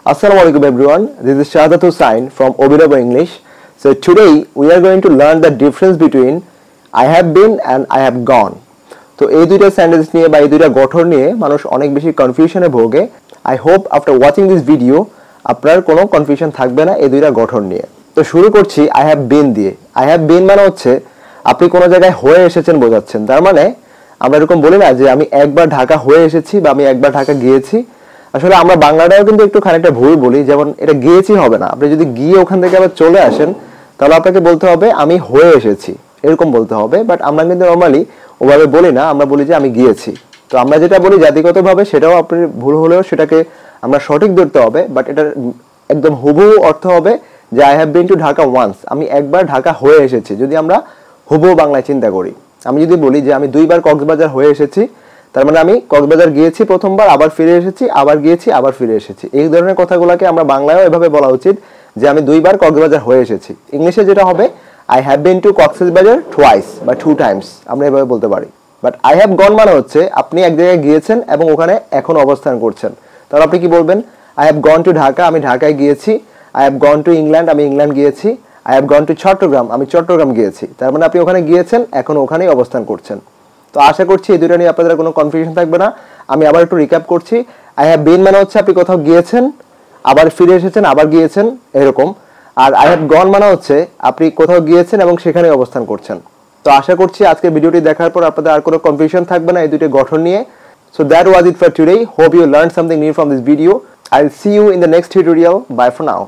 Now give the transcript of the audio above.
Assalamualaikum everyone, this is Shahadat Hussain from Obirabo English. So today we are going to learn the difference between I have been and I have gone. তো এই দুইটা sentence নিয়ে বা এই দুইটা গঠন নিয়ে মানুষ অনেক বেশি কনফিউশনে ভোগে। I hope after watching this video আপনার কোনো কনফিউশন থাকবে না এই দুইটা গঠন নিয়ে। তো শুরু করছি I have been দিয়ে। I have been মানে হচ্ছে আপনি কোনো জায়গায় হয়ে এসেছেন বোঝাচ্ছেন। তার মানে আমরা এরকম বলি না যে আমি একবার ঢাকা হয়ে এসেছি বা আমি একবার ঢাকা গিয়েছি। আসলে আমরা বাংলাটাও কিন্তু একটু খানিকটা ভুল বলি, যেমন এটা গিয়েছি হবে না, আপনি যদি গিয়ে ওখান থেকে আবার চলে আসেন তাহলে আপনাকে বলতে হবে আমি হয়ে এসেছি, এরকম বলতে হবে। বাট আমরা কিন্তু নর্মালি ওভাবে বলি না, আমরা বলি যে আমি গিয়েছি। তো আমরা যেটা বলি জাতিগতভাবে সেটাও আপনি ভুল হলেও সেটাকে আমরা সঠিক ধরতে হবে, বাট এটার একদম হুবহু অর্থ হবে যে I have been to Dhaka once, আমি একবার ঢাকা হয়ে এসেছি। যদি আমরা হুবহু বাংলায় চিন্তা করি, আমি যদি বলি যে আমি দুইবার কক্সবাজার হয়ে এসেছি, তার মানে আমি কক্সবাজার গিয়েছি প্রথমবার, আবার ফিরে এসেছি, আবার গিয়েছি, আবার ফিরে এসেছি। এই ধরনের কথাগুলোকে আমরা বাংলায়ও এভাবে বলা উচিত যে আমি দুইবার কক্সবাজার হয়ে এসেছি। ইংলিশে যেটা হবে I have been two Cox's Bazar twice বা টু টাইমস, আমরা এভাবে বলতে পারি। বাট আই হ্যাভ গন মানে হচ্ছে আপনি এক জায়গায় গিয়েছেন এবং ওখানে এখন অবস্থান করছেন। তাহলে আপনি কি বলবেন? I have gone to Dhaka, আমি ঢাকায় গিয়েছি। I have gone to England, আমি ইংল্যান্ড গিয়েছি। I have gone to Chittagong, আমি চট্টগ্রাম গিয়েছি। তার মানে আপনি ওখানে গিয়েছেন, এখন ওখানেই অবস্থান করছেন। তো আশা করছি এই দুটো নিয়ে আপনাদের কোনো কনফিউশন থাকবে না। আমি আবার একটু রিক্যাপ করছি। আই হ্যাভ বিন মানে হচ্ছে আপনি কোথাও গিয়েছেন, আবার ফিরে এসেছেন, আবার গিয়েছেন, এরকম। আর আই হ্যাভ গন মানে হচ্ছে আপনি কোথাও গিয়েছেন এবং সেখানে অবস্থান করছেন। তো আশা করছি আজকের ভিডিওটি দেখার পর আপনাদের আর কোনো কনফিউশন থাকবে না এই দুটো গঠন নিয়ে। So that was it for today. Hope you learn something new from this video. I will see you in the next tutorial. Bye for now.